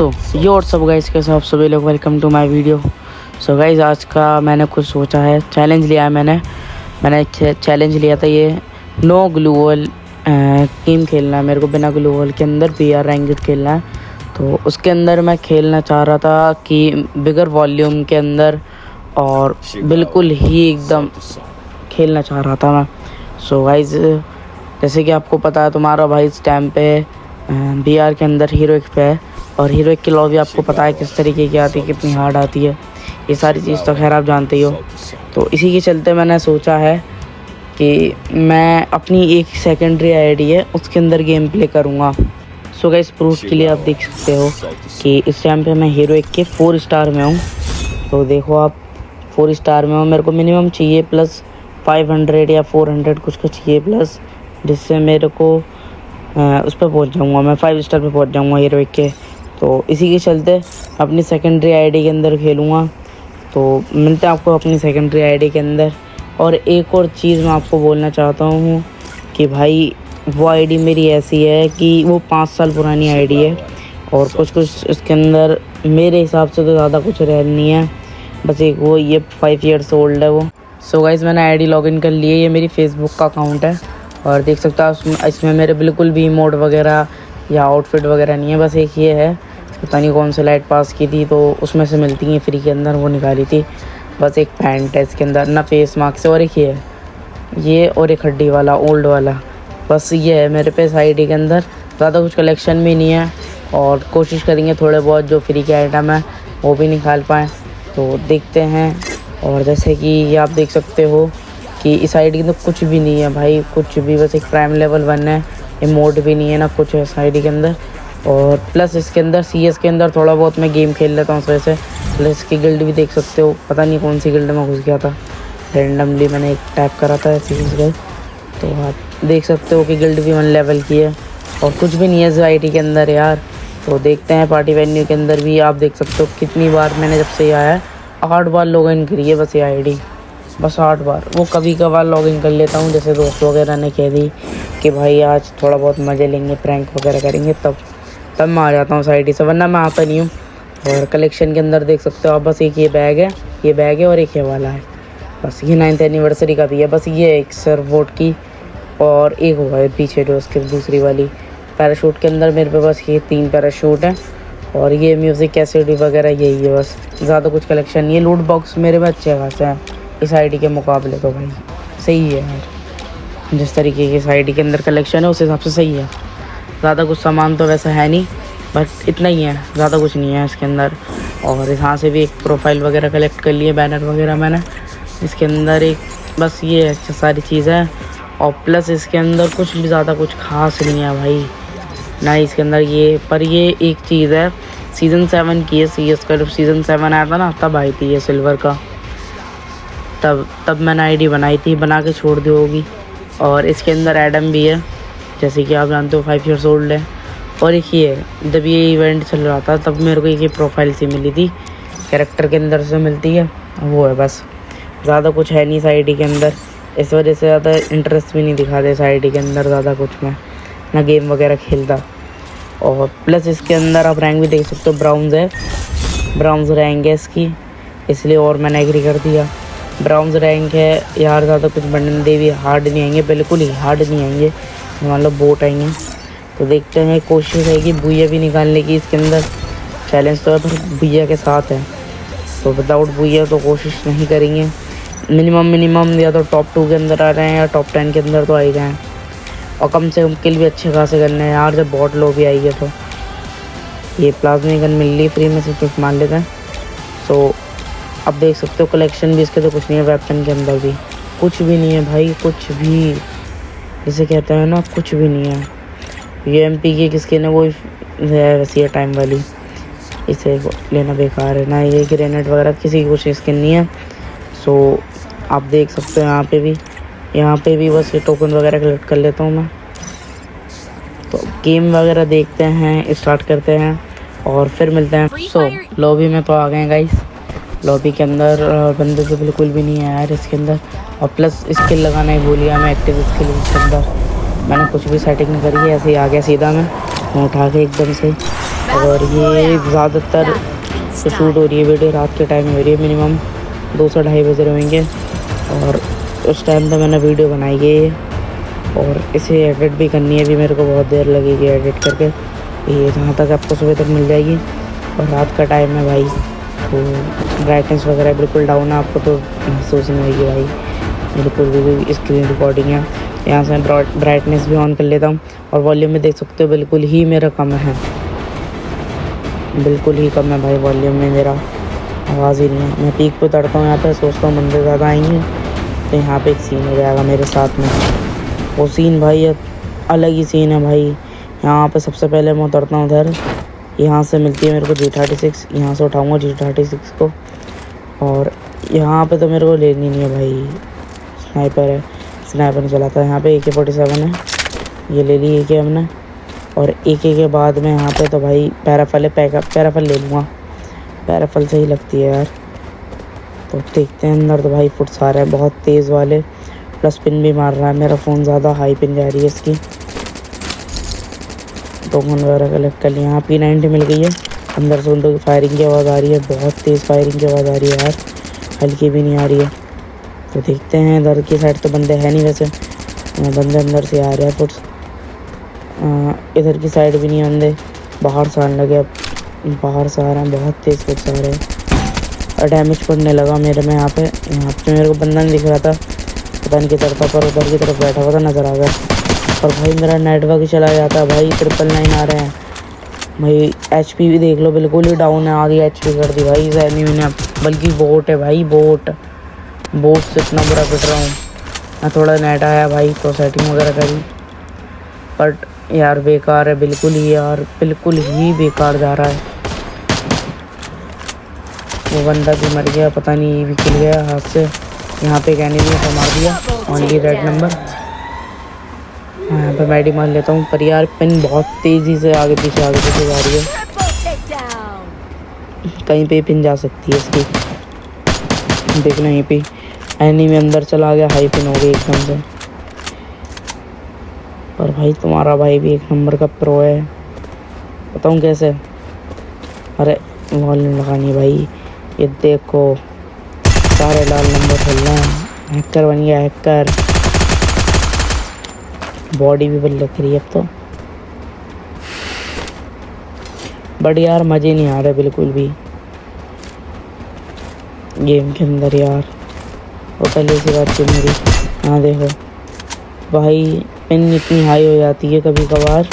यो और सब गाइस कैसे आप सभी लोग, welcome to my video. So guys आज का मैंने कुछ सोचा है, चैलेंज लिया है मैंने चैलेंज लिया था ये नो ग्लू वॉल गेम खेलना है। मेरे को बिना ग्लू वॉल के अंदर PR रैंकेड खेलना है। तो उसके अंदर मैं खेलना चाह रहा था कि बिगर वॉल्यूम के अंदर और बिल्कुल ही एकदम खेलना चाह रहा था मैं। सो गाइस जैसे कि आपको पता है, तुम्हारा भाई इस टाइम पे BR के अंदर हीरोइक पे है और हीरोइक की लॉबी आपको पता है किस तरीके की आती है, कितनी हार्ड आती है। ये सारी चीज़ तो खैर आप जानते ही हो। तो इसी के चलते मैंने सोचा है कि मैं अपनी एक सेकेंडरी आईडी है उसके अंदर गेम प्ले करूँगा। सो गाइस प्रूफ के लिए आप देख सकते हो कि इस टाइम पे मैं हीरोइक के 4 स्टार में हूँ। तो देखो आप 4 स्टार में हूँ, मेरे को मिनिमम चाहिए प्लस 500 या 400 कुछ चाहिए प्लस, जिससे मेरे को उस पर पहुँच जाऊँगा, मैं 5 स्टार पे पहुँच जाऊँगा हीरोइक के। तो इसी के चलते अपनी सेकेंडरी आईडी के अंदर खेलूँगा। तो मिलते हैं आपको अपनी सेकेंडरी आईडी के अंदर। और एक और चीज़ मैं आपको बोलना चाहता हूँ कि भाई वो आईडी मेरी ऐसी है कि वो 5 साल पुरानी आईडी है और कुछ इसके अंदर मेरे हिसाब से तो ज़्यादा कुछ रह नहीं है, बस एक वो ये 5 ईयर्स ओल्ड है वो। सो गाइस मैंने आईडी लॉगिन कर ली है, ये मेरी फेसबुक का अकाउंट है और देख सकता है इसमें मेरे बिल्कुल भी इमोट वगैरह या आउटफिट वगैरह नहीं है। बस एक ये है, पता नहीं कौन सी लाइट पास की थी तो उसमें से मिलती हैं फ्री के अंदर, वो निकाली थी। बस एक पैंट है इसके अंदर, ना फेस मास्क से, और एक ये और एक हड्डी वाला ओल्ड वाला, बस ये है मेरे पे इस आईडी के अंदर। ज़्यादा कुछ कलेक्शन भी नहीं है और कोशिश करेंगे थोड़े बहुत जो फ्री के आइटम है वो भी निकाल पाएँ। तो देखते हैं। और जैसे कि ये आप देख सकते हो कि इस आईडी के अंदर कुछ भी नहीं है भाई, कुछ भी, बस एक प्राइम लेवल 1 है, इमोट भी नहीं है ना कुछ है इस आईडी के अंदर। और प्लस इसके अंदर CS के अंदर थोड़ा बहुत मैं गेम खेल लेता हूँ उस वजह से। प्लस इसकी गिल्ड भी देख सकते हो, पता नहीं कौन सी गिल्ड में घुस गया था, रैंडमली मैंने एक टैप करा था CS गिल्ड। तो आप देख सकते हो कि गिल्ड भी 1 लेवल की है और कुछ भी नहीं है इस आईडी के अंदर यार। तो देखते हैं पार्टी वेन्यू के अंदर भी आप देख सकते हो कितनी बार मैंने जब से ये आया है 8 बार लॉगिन करी है बस ये आईडी, बस 8 बार। वो कभी कभार लॉगिन कर लेता हूँ, जैसे दोस्त वगैरह ने कह दी कि भाई आज थोड़ा बहुत मज़े लेंगे, प्रैंक वगैरह करेंगे, तब मैं आ जाता हूँ उस आईडी से, वरना मैं आता नहीं हूँ। और कलेक्शन के अंदर देख सकते हो आप, बस एक ये बैग है और एक ये वाला है, बस ये 9th एनिवर्सरी का भी है। बस ये एक सर्वोट की और एक हुआ है पीछे जो उसके दूसरी वाली पैराशूट के अंदर मेरे पे बस ये 3 पैराशूट हैं और ये म्यूज़िक कैसेडी वगैरह यही है बस, ज़्यादा कुछ कलेक्शन नहीं है। लूट बॉक्स मेरे में अच्छे खासे हैं इस आईडी के मुकाबले, तो भाई सही है यार, जिस तरीके की इस आईडी के अंदर कलेक्शन है उस हिसाब से सही है। ज़्यादा कुछ सामान तो वैसा है नहीं, बस इतना ही है, ज़्यादा कुछ नहीं है इसके अंदर। और यहाँ से भी एक प्रोफाइल वगैरह कलेक्ट कर लिए, बैनर वगैरह मैंने इसके अंदर एक, बस ये अच्छा सारी चीज़ है। और प्लस इसके अंदर कुछ भी ज़्यादा कुछ खास नहीं है भाई ना इसके अंदर ये, पर ये एक चीज़ है सीज़न 7 की है CS का। जब सीज़न 7 आया था ना तब आई थी ये सिल्वर का, तब मैंने आईडी बनाई थी, बना के छोड़ दी होगी। और इसके अंदर एडम भी है, जैसे कि आप जानते हो 5 ईयर्स ओल्ड है। और एक ये है, जब ये इवेंट चल रहा था तब मेरे को एक ये प्रोफाइल सी मिली थी, कैरेक्टर के अंदर से मिलती है, वो है बस, ज़्यादा कुछ है नहीं इस आईडी के अंदर। इस वजह से ज़्यादा इंटरेस्ट भी नहीं दिखाते इस आईडी के अंदर ज़्यादा कुछ, मैं ना गेम वगैरह खेलता। और प्लस इसके अंदर आप रैंक भी देख सकते हो, ब्राउन्स रैंक है इसकी, इसलिए और मैंने एग्री कर दिया। ब्राउन्स रैंक है यार, ज़्यादा कुछ बंदे भी हार्ड नहीं आएंगे, बिल्कुल ही हार्ड नहीं आएंगे, मतलब बोट आएंगे। तो देखते हैं, कोशिश है कि बुया भी निकालने की इसके अंदर, चैलेंज तो है पर बुया के साथ है, तो विदाउट बुया तो कोशिश नहीं करेंगे। मिनिमम या तो टॉप 2 के अंदर आ रहे हैं या टॉप 10 के अंदर तो आ ही गए हैं। और कम से कम किल भी अच्छे खासे करने हैं यार, जब बॉट लो भी आई है। तो ये प्लाज्मा गन मिल रही फ्री में, से कुछ मान लेते हैं। सो अब देख सकते हो कलेक्शन भी इसके तो कुछ नहीं है, वेपन के अंदर भी कुछ भी नहीं है भाई, कुछ भी, जिसे कहते हैं ना, कुछ भी नहीं है। ये MP की किसके ने वो है वैसी है टाइम वाली, इसे लेना बेकार है ना। ये ग्रेनेड वगैरह किसी की कुछ स्किन नहीं है। सो आप देख सकते हो यहाँ पे भी बस ये टोकन वगैरह कलेक्ट कर लेता हूँ मैं। तो गेम वगैरह देखते हैं, स्टार्ट करते हैं और फिर मिलते हैं। सो लॉबी में तो आ गए गाइस, लॉबी के अंदर बंदे तो बिल्कुल भी नहीं है यार इसके अंदर। और प्लस स्किल लगाना ही भूल गया मैं, एक्टिव स्किल इसके अंदर मैंने कुछ भी सेटिंग नहीं करी है, ऐसे ही आ गया सीधा मैं। मैं उठा के एकदम से। और ये ज़्यादातर जो शूट हो रही है वीडियो रात के टाइम में हो रही है, मिनिमम 2 से ढाई बजे रहेंगे। और उस टाइम पे मैंने वीडियो बनाई है और इसे एडिट भी करनी है। अभी मेरे को बहुत देर लगेगी एडिट करके, ये जहाँ तक आपको सुबह तक मिल जाएगी। और रात का टाइम है भाई, तो ब्राइटनेस वगैरह बिल्कुल डाउन है, आपको तो महसूस नहीं होगी भाई, बिल्कुल भी स्क्रीन रिकॉर्डिंग है। यहाँ से ब्राइटनेस भी ऑन कर लेता हूँ और वॉल्यूम में देख सकते हो बिल्कुल ही मेरा कम है, बिल्कुल ही कम है भाई वॉल्यूम में मेरा, आवाज़ ही नहीं है। मैं पीक पे उतरता हूँ यहाँ पे, सोचता हूँ बंदे ज़्यादा आएंगे तो यहाँ पे एक सीन हो जाएगा मेरे साथ में। वो सीन भाई अलग ही सीन है भाई। यहाँ पे सबसे पहले मैं उतरता हूँ उधर, यहाँ से मिलती है मेरे को G36, यहाँ से उठाऊँगा G36 को। और यहाँ पे तो मेरे को लेनी नहीं है भाई, स्नाइपर है, स्नाइपर नहीं चलाता है। यहाँ पे AK-47 है, ये ले ली AK हमने। और AK के बाद में यहाँ पे तो भाई पैराफल है, पैराफल ले लूँगा, पैराफल सही लगती है यार। तो देखते हैं अंदर। तो भाई फुट्स आ रहे हैं बहुत तेज़ वाले, प्लस पिन भी मार रहा है मेरा फ़ोन, ज़्यादा हाई पिन जा रही है इसकी। तो फोन वगैरह कलेक्ट कर लिया। यहाँ P90 मिल गई है। अंदर से उन फायरिंग की आवाज़ आ रही है, बहुत तेज़ फायरिंग की आवाज़ आ रही है यार, हल्की भी नहीं आ रही है। तो देखते हैं, इधर की साइड तो बंदे हैं नहीं वैसे, बंदे अंदर से आ रहे हैं फुट्स। इधर की साइड भी नहीं बंदे, बाहर से आने लगे, बाहर से आ रहे हैं, बहुत तेज़ फुट्स आ रहे हैं। और डैमेज पड़ने लगा मेरे में यहाँ पे मेरे को बंदा नहीं दिख रहा था, पता नहीं किधर था, पर उधर की तरफ बैठा हुआ था, नज़र आ गया। और भाई मेरा नेटवर्क ही चला जाता है भाई, 999 आ रहे हैं भाई। HP भी देख लो बिल्कुल ही डाउन है, आधी HP कर दी भाई इस एनिमी ने, बल्कि बोट है भाई, बोट से इतना बुरा पिट रहा हूँ मैं। थोड़ा नेट आया भाई तो सेटिंग वगैरह करी, बट यार बेकार है बिल्कुल ही यार, बिल्कुल ही बेकार जा रहा है। वो बंदा भी मर गया, पता नहीं ये भी खिल गया हाथ से। यहाँ पे एक एनिमी को मार दिया, ओनली रेड नंबर। यहाँ पे मैडी मार लेता हूँ, पर यार पिन बहुत तेज़ी से आगे पीछे जा रही है, कहीं पे पिन जा सकती है इसकी। देखना यहीं पे एनिमी अंदर चला गया, हाई पिन हो गई एकदम से। पर भाई तुम्हारा भाई भी एक नंबर का प्रो है, बताऊँ कैसे। अरे वॉल्यूम लगानी है भाई, ये देखो सारे लाल नंबर चल रहे हैं, हैकर बन गया हैकर। बॉडी भी बन लग रही है अब तो, बट यार मज़े नहीं आ रहे बिल्कुल भी गेम के अंदर यार। वो पहले से बात थी मेरी। हाँ देखो भाई पिन इतनी हाई हो जाती है कभी कभार,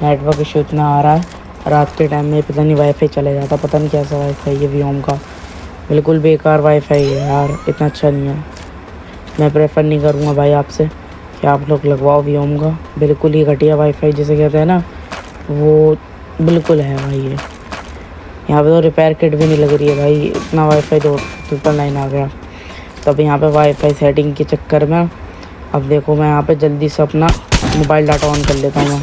नेटवर्क इशू इतना आ रहा है रात के टाइम में, पता नहीं वाईफाई चला जाता, पता नहीं कैसा वाईफाई है वीओम का, बिल्कुल बेकार वाईफाई है यार, इतना अच्छा नहीं है। मैं प्रेफर नहीं करूँगा भाई आपसे कि आप लोग लगवाओ वीओम का, बिल्कुल ही घटिया वाईफाई जिसे कहते हैं ना, वो बिल्कुल है भाई। ये यहाँ पे तो रिपेयर किट भी नहीं लग रही है भाई, इतना वाईफाई तो 999 आ गया। तब यहाँ पे वाईफाई सेटिंग के चक्कर में अब देखो मैं यहाँ पे जल्दी से अपना मोबाइल डाटा ऑन कर लेता हूँ।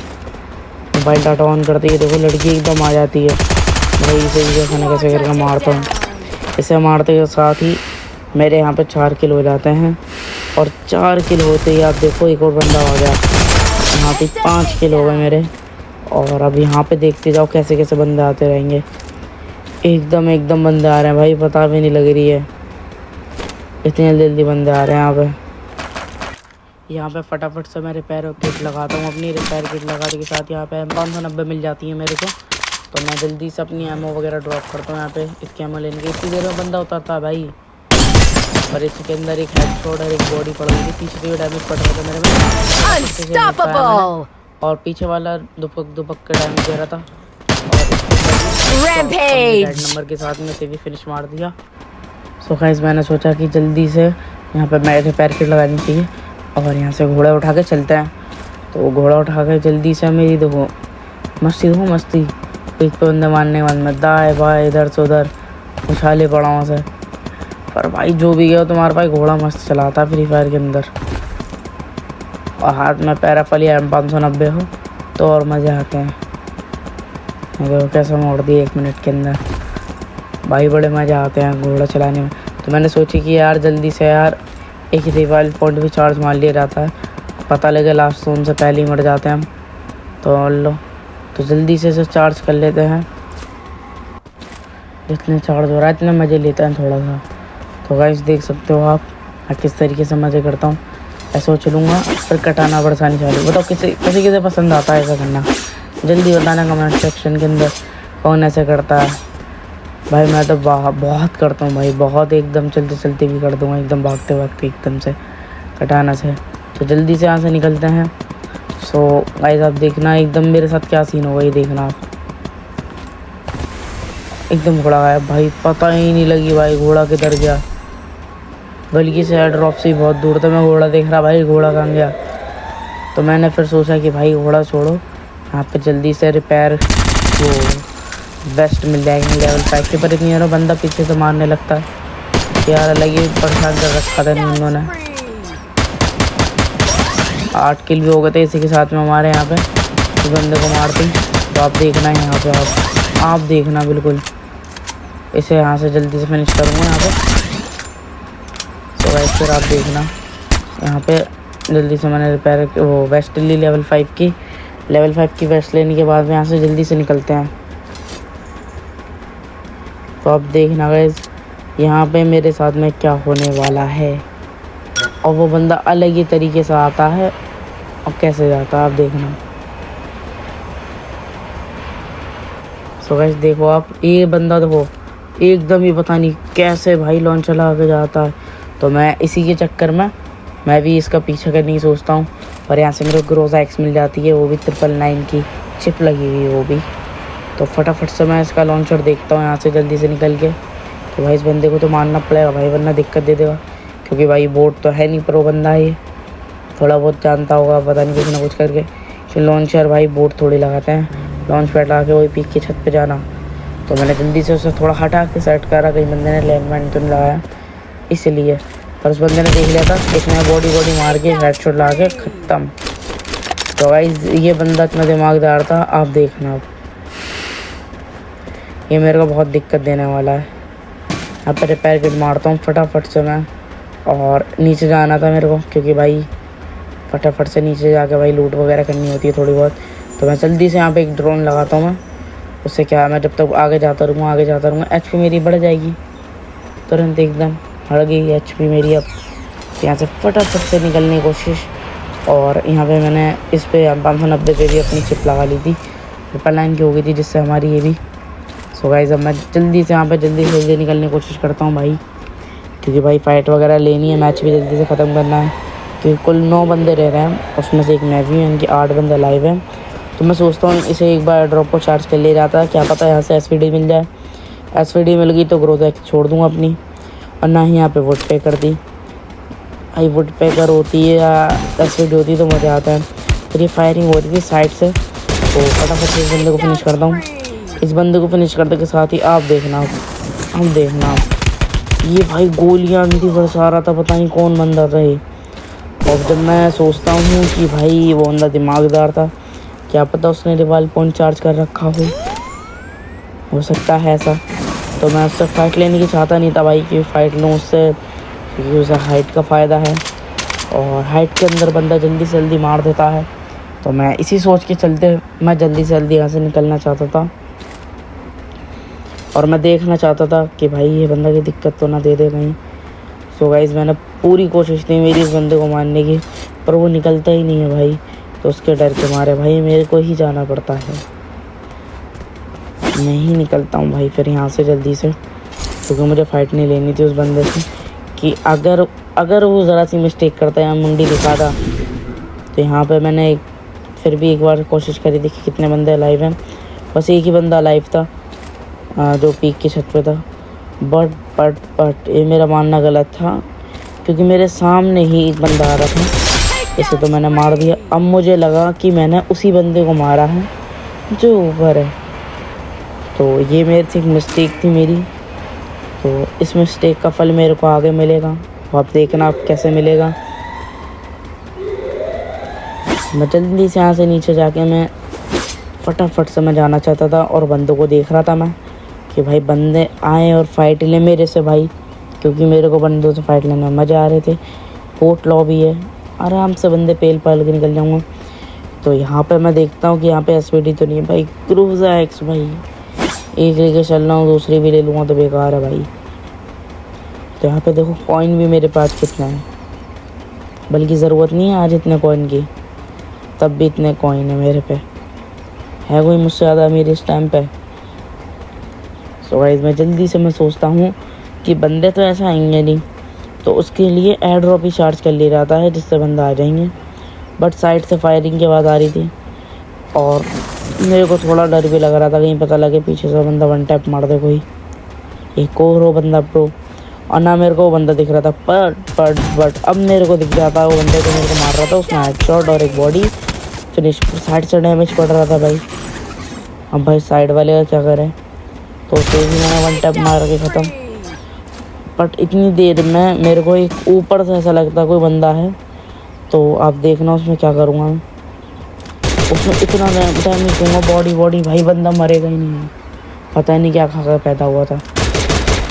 मोबाइल डाटा ऑन करते ही देखो लड़की एकदम आ जाती है भाई, इसे कैसे न कैसे करके मारता हूँ। इसे मारते के साथ ही मेरे यहाँ पे 4 किल हो जाते हैं, और 4 किल होते ही आप देखो एक और बंदा आ गया, यहाँ पे 5 किल हो गए मेरे। और अब यहाँ पे देखते जाओ कैसे कैसे बंदे आते रहेंगे, एकदम बंदे आ रहे हैं भाई, पता भी नहीं लग रही है, इतने जल्दी बंदे आ रहे हैं यहाँ पे फटाफट से मैं रिपेयर किट लगाता हूँ अपनी। रिपेयर किट लगाने के साथ यहाँ पे 590 मिल जाती है मेरे को, तो मैं जल्दी से अपनी एमओ वगैरह ड्रॉप करता हूँ यहाँ पे इसकी एमओ लेने के। इतनी देर में बंदा उतरता है भाई, पर इसके अंदर एक हेडशॉट और एक बॉडी पड़ गई थी, पीछे से डैमेज पड़ रहा था मेरे में, और पीछे वाला दुपक के डैमेज दे रहा था, और रेड नंबर के साथ में से भी फिनिश मार दिया। सो गाइस मैंने सोचा कि जल्दी से यहाँ पे मैं रिपेयर किट लगानी चाहिए, और यहाँ से घोड़ा उठा के चलते हैं। तो घोड़ा उठा के जल्दी से मेरी देखो मस्ती पीठ पे बंदे मारने के बाद में दाएं बाएं इधर से उधर उछाले पड़ा वहाँ से। पर भाई जो भी गया तुम्हारा भाई घोड़ा मस्त चलाता फ्री फायर के अंदर, और हाथ में पैराफल या M590 हो तो और मज़े आते हैं। देखो कैसे मोड़ दिए 1 मिनट के अंदर भाई, बड़े मज़े आते हैं घोड़ा चलाने में। तो मैंने सोची कि यार जल्दी से यार एक रिवाइल पॉइंट भी चार्ज मार लिया जाता है, पता लगे लास्ट जोन से पहले ही मर जाते हैं हम। तो लो तो जल्दी से इसे चार्ज कर लेते हैं। जितने चार्ज हो रहा है इतने मज़े लेते हैं थोड़ा सा। तो गाइस देख सकते हो आप मैं किस तरीके से मज़े करता हूँ। ऐसे हो चलूँगा फिर कटाना बरसानी चालू। बताओ किसे पसंद आता है ऐसा करना? जल्दी बताना कमेंट सेक्शन के अंदर कौन ऐसे करता है। भाई मैं तो बहुत करता हूँ भाई, बहुत, एकदम चलते चलते भी कर दूँगा, एकदम भागते भागते एकदम से कटाना से। तो जल्दी से यहाँ से निकलते हैं। सो गाइस आप देखना एकदम मेरे साथ क्या सीन होगा, ये देखना आप। एकदम घोड़ा आया भाई, पता ही नहीं लगी भाई घोड़ा किधर गया। बल्कि से एयर ड्रॉप से ही बहुत दूर था, मैं घोड़ा देख रहा भाई घोड़ा कहाँ गया। तो मैंने फिर सोचा कि भाई घोड़ा छोड़ो, यहाँ पे जल्दी से रिपेयर वो वेस्ट मिल जाएंगे लेवल 5 के। पर इतनी यार बंदा पीछे से मारने लगता है यार, अलग ही परेशान कर रखा था इन्होंने। 8 किल भी हो गए थे इसी के साथ में हमारे यहाँ पे, इस बंदे को मारती। तो आप देखना यहाँ पे, आप देखना बिल्कुल इसे यहाँ से जल्दी से फिनिश करूँगा यहाँ पे। तो वैसे फिर आप देखना यहाँ पे जल्दी से मैंने रिपेयर वो वेस्ट ली लेवल 5 की वेस्ट लेने के बाद में यहाँ से जल्दी से निकलते हैं। तो आप देखना गाइस यहाँ पे मेरे साथ में क्या होने वाला है, और वो बंदा अलग ही तरीके से आता है और कैसे जाता है आप देखना। सो गाइस देखो आप, ये बंदा देखो एकदम ही पता नहीं कैसे भाई लॉन्च चला के जाता है। तो मैं इसी के चक्कर में मैं भी इसका पीछा करने की सोचता हूँ। और यहाँ से मेरे को ग्रोजा एक्स मिल जाती है, वो भी 999 की चिप लगी हुई है वो भी। तो फटाफट से मैं इसका लॉन्चर देखता हूँ यहाँ से जल्दी से निकल के। तो भाई इस बंदे को तो मारना पड़ेगा भाई, वरना दिक्कत दे देगा, क्योंकि भाई बोट तो है नहीं, प्रो बंदा है ये, थोड़ा बहुत जानता होगा पता नहीं कुछ ना कुछ करके। फिर लॉन्चर भाई बोट थोड़ी लगाते हैं, लॉन्च पैड लगा के वही पीक के छत पे जाना। तो मैंने जल्दी से उसे थोड़ा हटा के सेट करा, कहीं बंदे ने लैंडमाइन तो नहीं लगाया इसलिए। पर उस बंदे ने देख लिया था, एक मैं बॉडी मार के हेडशॉट लगा के ख़त्म। तो गाइस ये बंदा इतना दिमागदार था, आप देखना आप, ये मेरे को बहुत दिक्कत देने वाला है। यहाँ पर रिपेयर किट मारता हूँ फटाफट से मैं, और नीचे जाना था मेरे को, क्योंकि भाई फटाफट से नीचे जाके भाई लूट वगैरह करनी होती है थोड़ी बहुत। तो मैं जल्दी से यहाँ पे एक ड्रोन लगाता हूँ मैं, उससे क्या है मैं जब तक आगे जाता रहूँगा एचपी मेरी बढ़ जाएगी तुरंत, एकदम बढ़ गई एचपी मेरी। अब यहाँ से फटाफट से निकलने की कोशिश। और यहाँ पे मैंने इस पे 590 पे भी अपनी चिप लगा ली थी, ट्रिपल 9 की हो गई थी जिससे हमारी ये भी। सो गाइस अब मैं जल्दी से यहाँ पे जल्दी से निकलने की कोशिश करता हूँ भाई, क्योंकि भाई फ़ाइट वगैरह लेनी है, मैच भी जल्दी से ख़त्म करना है। क्योंकि कुल 9 बंदे रह रहे हैं, उसमें से एक मैं भी हूँ, इनकी 8 बंदे लाइव हैं। तो मैं सोचता हूँ इसे एक बार ड्रॉप को चार्ज कर ले जाता है, क्या पता यहाँ से एसवीडी मिल जाए। एसवीडी मिल गई तो ग्रोजा छोड़ दूँगा अपनी, और ना ही यहाँ पे वुड पेकर दी। भाई वुड पेकर होती है या एसवीडी होती तो मज़ा आता है। फिर ये फायरिंग हो रही थी साइड से, तो फटाफट से इस बंदे को फिनिश करता हूँ। इस बंदे को फिनिश करने के साथ ही आप देखना ये भाई गोलियाँ भी बरसा रहा था, पता नहीं कौन बंदा था ये। और जब मैं सोचता हूँ कि भाई वो बंदा दिमागदार था, क्या पता उसने रिवाल पॉइंट चार्ज कर रखा हो सकता है ऐसा। तो मैं उससे फ़ाइट लेने की चाहता नहीं था भाई कि फ़ाइट लूँ उससे, क्योंकि उसे हाइट का फ़ायदा है, और हाइट के अंदर बंदा जल्दी से जल्दी मार देता है। तो मैं इसी सोच के चलते मैं जल्दी से जल्दी यहाँ से निकलना चाहता था, और मैं देखना चाहता था कि भाई ये बंदा की दिक्कत तो ना दे दे कहीं। सो गाइस मैंने पूरी कोशिश की मेरी इस बंदे को मारने की, पर वो निकलता ही नहीं है भाई। तो उसके डर के मारे भाई मेरे को ही जाना पड़ता है, मैं ही निकलता हूँ भाई फिर यहाँ से जल्दी से, क्योंकि मुझे फ़ाइट नहीं लेनी थी उस बंदे से। कि अगर वो ज़रा सी मिस्टेक करता या मुंडी दिखाता। तो यहाँ पे मैंने फिर भी एक बार कोशिश करी थी कि कितने बंदे लाइव हैं, बस एक ही बंदा लाइव था जो पीक की छत पे था। बट ये मेरा मानना गलत था, क्योंकि मेरे सामने ही एक बंदा आ रहा था, इसे तो मैंने मार दिया। अब मुझे लगा कि मैंने उसी बंदे को मारा है जो ऊपर है, तो ये मेरे से एक मिस्टेक थी मेरी। तो इस मिस्टेक का फल मेरे को आगे मिलेगा, तो आप देखना आप कैसे मिलेगा। मैं जल्दी से यहाँ से नीचे जाके मैं फटाफट से मैं जाना चाहता था, और बंदों को देख रहा था मैं कि भाई बंदे आए और फाइट ले मेरे से भाई, क्योंकि मेरे को बंदों से फाइट लेने में मज़ा आ रहे थे। पोर्ट लॉबी है, आराम से बंदे पेल पाल के निकल जाऊँगा। तो यहाँ पे मैं देखता हूँ कि यहाँ पे एसपीडी तो नहीं है भाई। क्रूज़ा एक्स भाई, एक लेके चल रहा हूँ, दूसरी भी ले लूँगा तो बेकार है भाई। तो यहाँ पे देखो कॉइन भी मेरे पास कितना है, बल्कि ज़रूरत नहीं है आज इतने कॉइन की, तब भी इतने कॉइन है मेरे पे। है कोई मुझसे ज़्यादा मेरे इस टाइम पे? सो गाइस मैं जल्दी से मैं सोचता हूँ कि बंदे तो ऐसा आएंगे नहीं, तो उसके लिए एयर ड्रॉप ही चार्ज कर ले जाता है जिससे बंदा आ जाएंगे। बट साइड से फायरिंग की आवाज़ आ रही थी और मेरे को थोड़ा डर भी लग रहा था, कहीं पता लगे पीछे से बंदा वन टैप मार दे कोई, एक और हो बंदा प्रो। और ना मेरे को वो बंदा दिख रहा था, बट अब मेरे को दिख जाता है वो बंदे को मेरे को मार रहा था। उसने हेडशॉट और एक बॉडी फिनिश, साइड से डैमेज पड़ रहा था भाई। अब भाई साइड वाले का क्या करें, तो उसे भी मैंने वन टैप मार के ख़त्म। बट इतनी देर में मेरे को एक ऊपर से ऐसा लगता कोई बंदा है, तो आप देखना उसमें क्या करूँगा मैं। उसमें इतना डैमेज दूँगा, बॉडी भाई, बंदा मरेगा ही नहीं है। पता नहीं क्या खा कर पैदा हुआ था,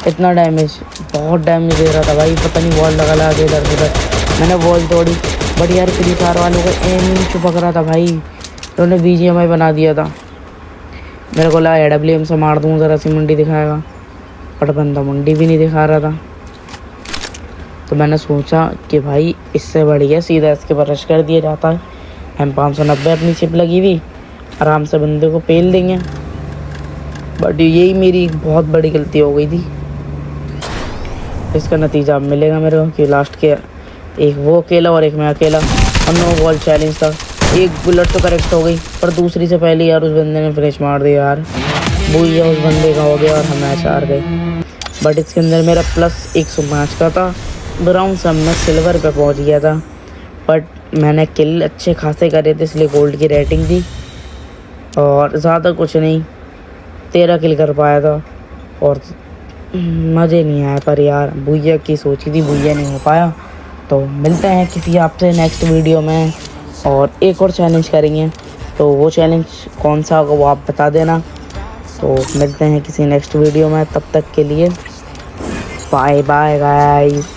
इतना डैमेज, बहुत डैमेज दे रहा था भाई। पता नहीं वॉल लगा के इधर उधर मैंने वॉल तोड़ी। बट यार फ्री फायर वालों का एम ही चुपक रहा था भाई, उन्होंने BGMI बना दिया था। मेरे को लगा AWM से मार दूँ ज़रा सी मुंडी दिखाएगा, बट बंदा मुंडी भी नहीं दिखा रहा था। तो मैंने सोचा कि भाई इससे बढ़िया सीधा इसके पर रश कर दिया जाता है। M590 अपनी चिप लगी हुई, आराम से बंदे को पेल देंगे। बट यही मेरी बहुत बड़ी गलती हो गई थी। इसका नतीजा अब मिलेगा मेरे को कि लास्ट के एक वो अकेला और एक मैं अकेला, और नो बॉल चैलेंज था। एक बुलेट तो करेक्ट हो गई, पर दूसरी से पहले यार उस बंदे ने फिनिश मार दिया यार। भूया उस बंदे का हो गया और हम मैच हार गए। बट इसके अंदर मेरा प्लस 105 का था, ब्राउन से मैं सिल्वर पे पहुंच गया था। बट मैंने किल अच्छे खासे करे थे, इसलिए गोल्ड की रेटिंग थी। और ज़्यादा कुछ नहीं, 13 किल कर पाया था और मज़े नहीं आया। पर यार भूया की सोची थी, भूया नहीं हो पाया। तो मिलते हैं किसी आपसे नेक्स्ट वीडियो में, और एक और चैलेंज करेंगे। तो वो चैलेंज कौन सा होगा वो आप बता देना। तो मिलते हैं किसी नेक्स्ट वीडियो में, तब तक के लिए बाय बाय गाइस।